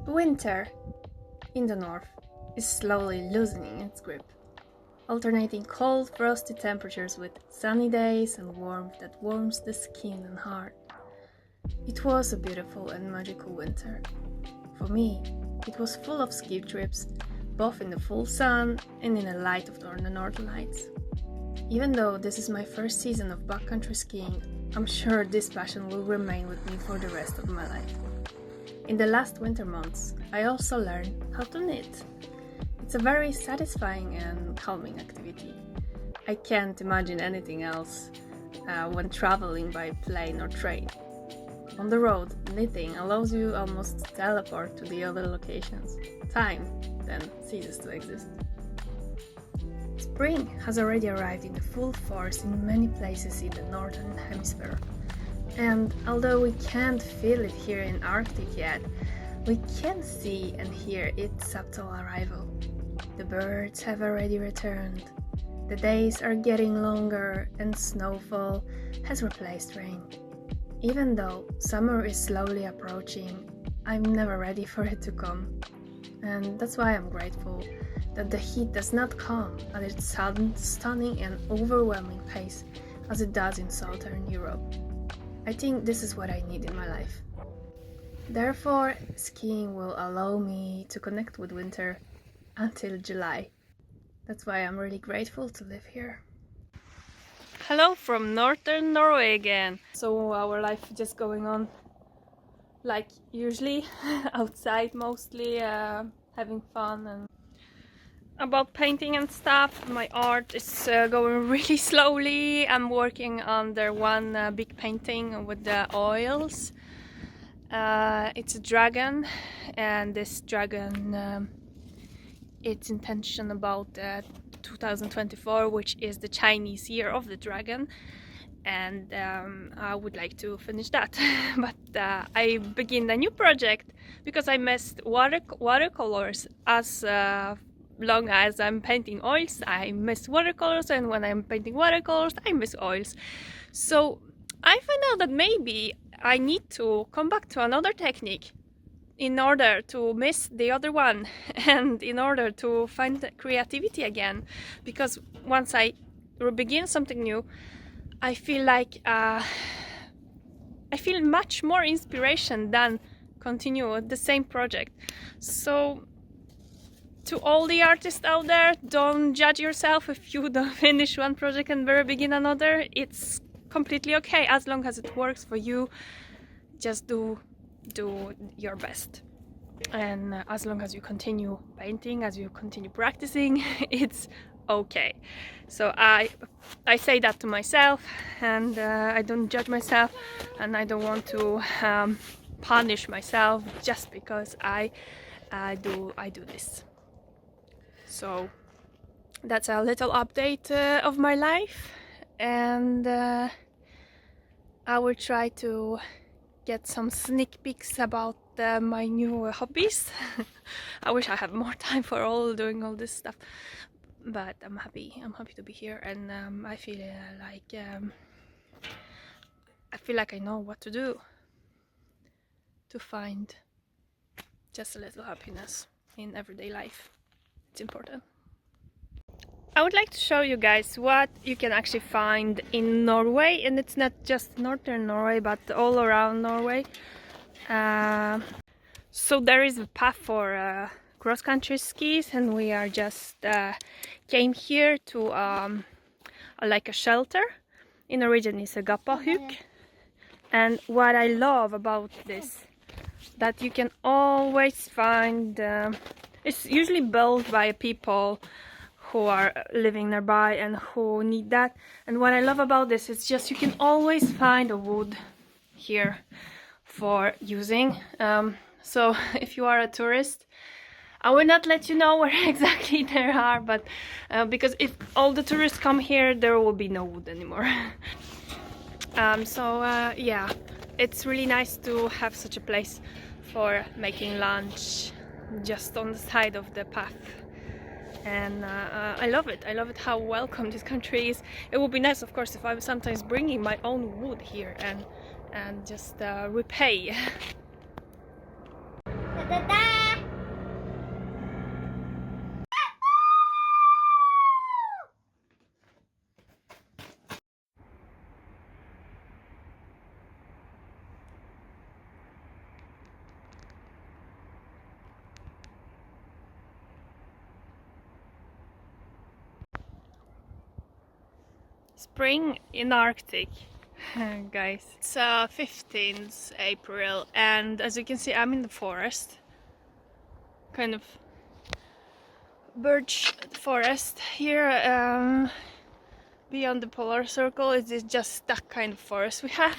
Winter in the north is slowly loosening its grip, alternating cold, frosty temperatures with sunny days and warmth that warms the skin and heart. It was a beautiful and magical winter. For me, it was full of ski trips, both in the full sun and in the light of the northern lights. Even though this is my first season of backcountry skiing, I'm sure this passion will remain with me for the rest of my life. In the last winter months, I also learned how to knit. It's a very satisfying and calming activity. I can't imagine anything else when traveling by plane or train. On the road, knitting allows you almost to teleport to the other locations. Time then ceases to exist. Spring has already arrived in full force in many places in the northern hemisphere. And although we can't feel it here in Arctic yet, we can see and hear its subtle arrival. The birds have already returned. The days are getting longer and snowfall has replaced rain. Even though summer is slowly approaching, I'm never ready for it to come. And that's why I'm grateful that the heat does not come at its sudden, stunning and overwhelming pace as it does in Southern Europe. I think this is what I need in my life. Therefore, skiing will allow me to connect with winter until July. That's why I'm really grateful to live here. Hello from northern Norway again. So our life is just going on like usually, outside mostly, having fun and about painting and stuff. My art is going really slowly. I'm working on the one big painting with the oils. It's a dragon, and this dragon, its intention about 2024, which is the Chinese year of the dragon, and I would like to finish that. But I begin a new project because I missed watercolors. As long as I'm painting oils, I miss watercolors, and when I'm painting watercolors, I miss oils. So I find out that maybe I need to come back to another technique in order to miss the other one and in order to find creativity again, because once I begin something new, I feel like I feel much more inspiration than continue the same project. So to all the artists out there, don't judge yourself if you don't finish one project and very begin another. It's completely okay as long as it works for you. Just do your best, and as long as you continue painting, as you continue practicing, it's okay. So I say that to myself, and I don't judge myself, and I don't want to punish myself just because I do this. So that's a little update of my life, and I will try to get some sneak peeks about my new hobbies. I wish I had more time for doing all this stuff, but I'm happy to be here, and I feel like I know what to do to find just a little happiness in everyday life. It's important. I would like to show you guys what you can actually find in Norway, and it's not just northern Norway but all around Norway. So there is a path for cross-country skis, and we are just came here to like a shelter. In the region is a Gappahuk, and what I love about this, that you can always find it's usually built by people who are living nearby and who need that. And what I love about this is just you can always find a wood here for using. So if you are a tourist, I will not let you know where exactly there are, but because if all the tourists come here, there will be no wood anymore. Yeah, it's really nice to have such a place for making lunch just on the side of the path. And I love it how welcome this country is. It would be nice, of course, if I'm sometimes bringing my own wood here and just repay. Spring in Arctic, guys. It's 15th April, and as you can see, I'm in the forest, kind of birch forest here. Beyond the polar circle, it is just that kind of forest we have,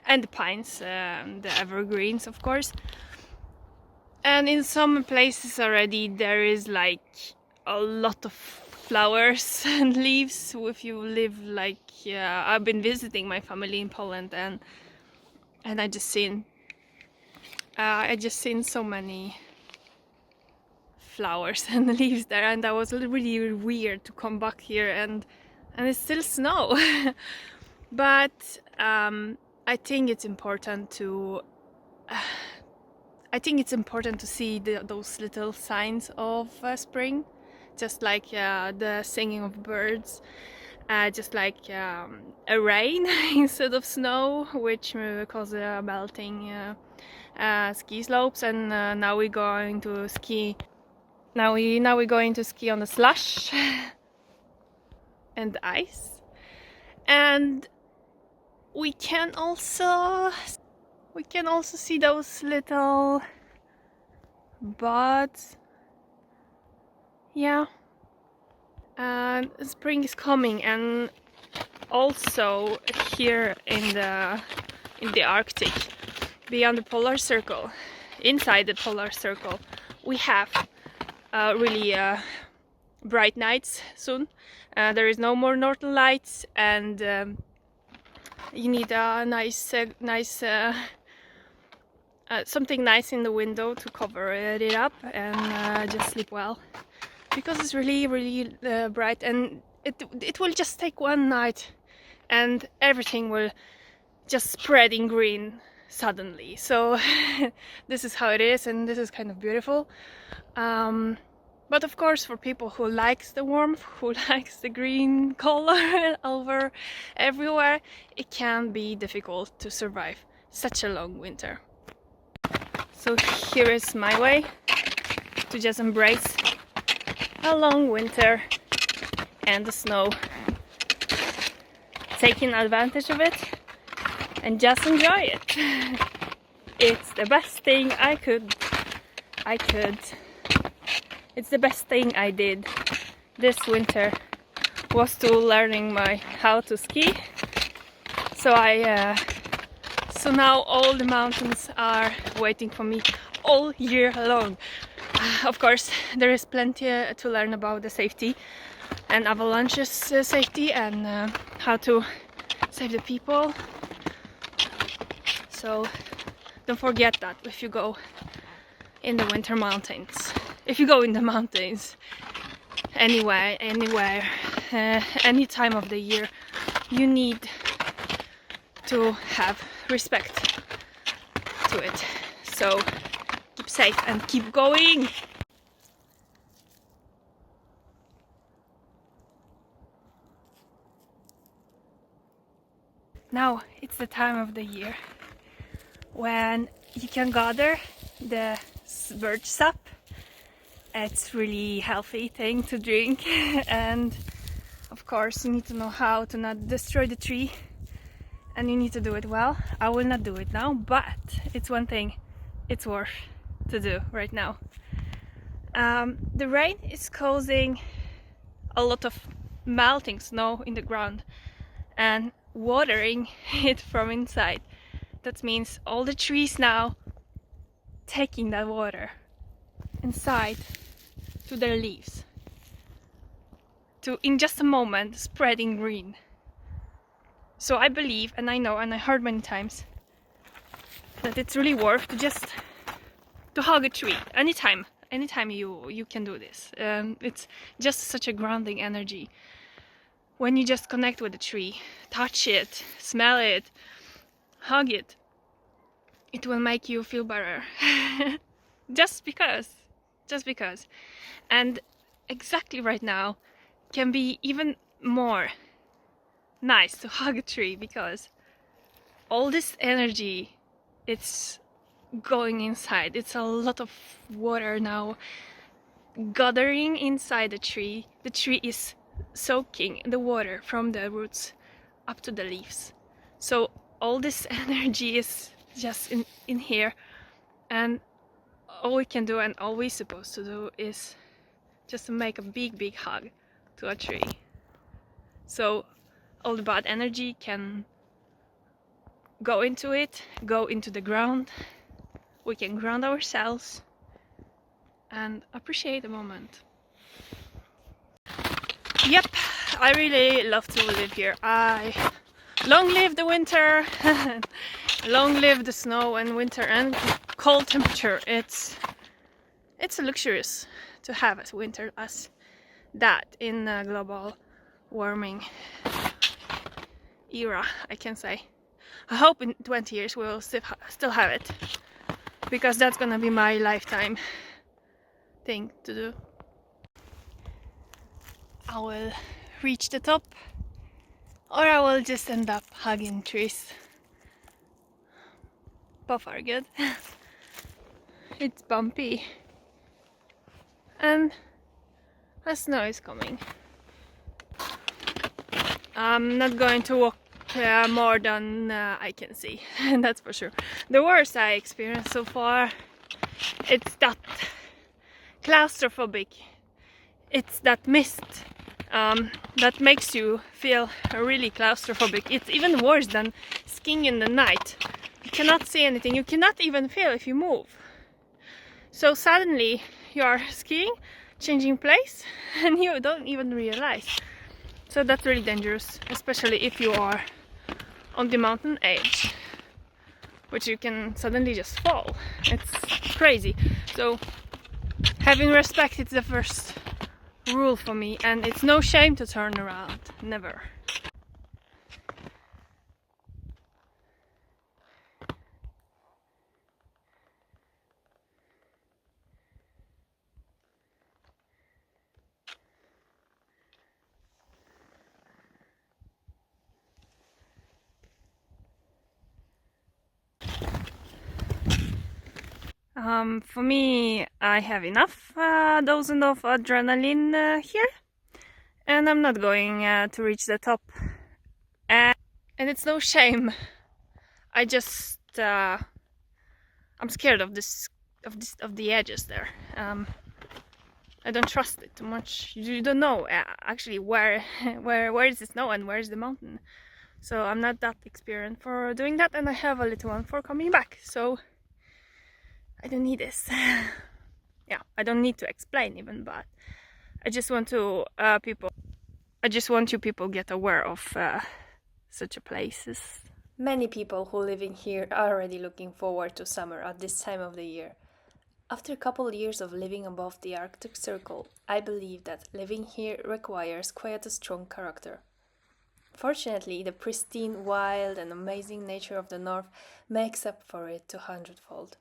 and the pines, the evergreens, of course. And in some places already there is like a lot of flowers and leaves. If you live like I've been visiting my family in Poland, and I just seen so many flowers and leaves there, and that was really weird to come back here and it's still snow. But I think it's important to see those little signs of spring, just like the singing of birds, just like a rain instead of snow, which causes melting ski slopes. And now we're going to ski. Now we're going to ski on the slush and ice, and we can also see those little buds. Yeah, and spring is coming, and also here in the Arctic, beyond the polar circle, inside the polar circle, we have really bright nights soon. There is no more northern lights, and you need a nice something nice in the window to cover it up and just sleep well, because it's really bright, and it will just take one night and everything will just spread in green suddenly. So this is how it is, and this is kind of beautiful. But of course, for people who likes the warmth, who likes the green color over everywhere, it can be difficult to survive such a long winter. So here is my way to just embrace a long winter and the snow, taking advantage of it and just enjoy it. It's the best thing it's the best thing I did this winter, was to learning how to ski. So so now all the mountains are waiting for me all year long. Of course, there is plenty to learn about the safety and avalanches safety, and how to save the people. So don't forget that if you go in the winter mountains. If you go in the mountains anywhere, any time of the year, you need to have respect to it. So keep safe and keep going. Now it's the time of the year when you can gather the birch sap. It's really healthy thing to drink, and of course you need to know how to not destroy the tree, and you need to do it well. I will not do it now, but it's one thing it's worth to do right now. The rain is causing a lot of melting snow in the ground and watering it from inside. That means all the trees now taking that water inside to their leaves, to in just a moment spreading green. So I believe, and I know, and I heard many times, that it's really worth to hug a tree anytime you can do this. It's just such a grounding energy when you just connect with the tree, touch it, smell it, hug it. It will make you feel better. just because. And exactly right now can be even more nice to hug a tree, because all this energy, it's going inside. It's a lot of water now gathering inside the tree. The tree is soaking the water from the roots up to the leaves. So all this energy is just in here, and all we can do and all we're supposed to do is just to make a big hug to a tree. So all the bad energy can go into it, go into the ground. We can ground ourselves and appreciate the moment. Yep, I really love to live here. Long live the winter, long live the snow and winter and cold temperature. It's luxurious to have a winter as that in a global warming era, I can say. I hope in 20 years we'll still have it, because that's gonna be my lifetime thing to do. I will reach the top, or I will just end up hugging trees. Both are good. It's bumpy and the snow is coming. I'm not going to walk more than I can see, that's for sure. The worst I experienced so far, it's that claustrophobic. It's that mist that makes you feel really claustrophobic. It's even worse than skiing in the night. You cannot see anything, you cannot even feel if you move. So suddenly you are skiing, changing place, and you don't even realize. So that's really dangerous, especially if you are on the mountain edge, which you can suddenly just fall. It's crazy. So having respect is the first rule for me, and it's no shame to turn around, never. For me, I have enough dosing of adrenaline here, and I'm not going to reach the top. And it's no shame. I just I'm scared of the edges there. I don't trust it too much. You don't know actually where is the snow and where is the mountain. So I'm not that experienced for doing that, and I have a little one for coming back. So I don't need this. Yeah, I don't need to explain even, but I just want to you people get aware of such a places. Many people who living here are already looking forward to summer at this time of the year. After a couple years of living above the Arctic Circle, I believe that living here requires quite a strong character. Fortunately, the pristine, wild and amazing nature of the north makes up for it 100-fold.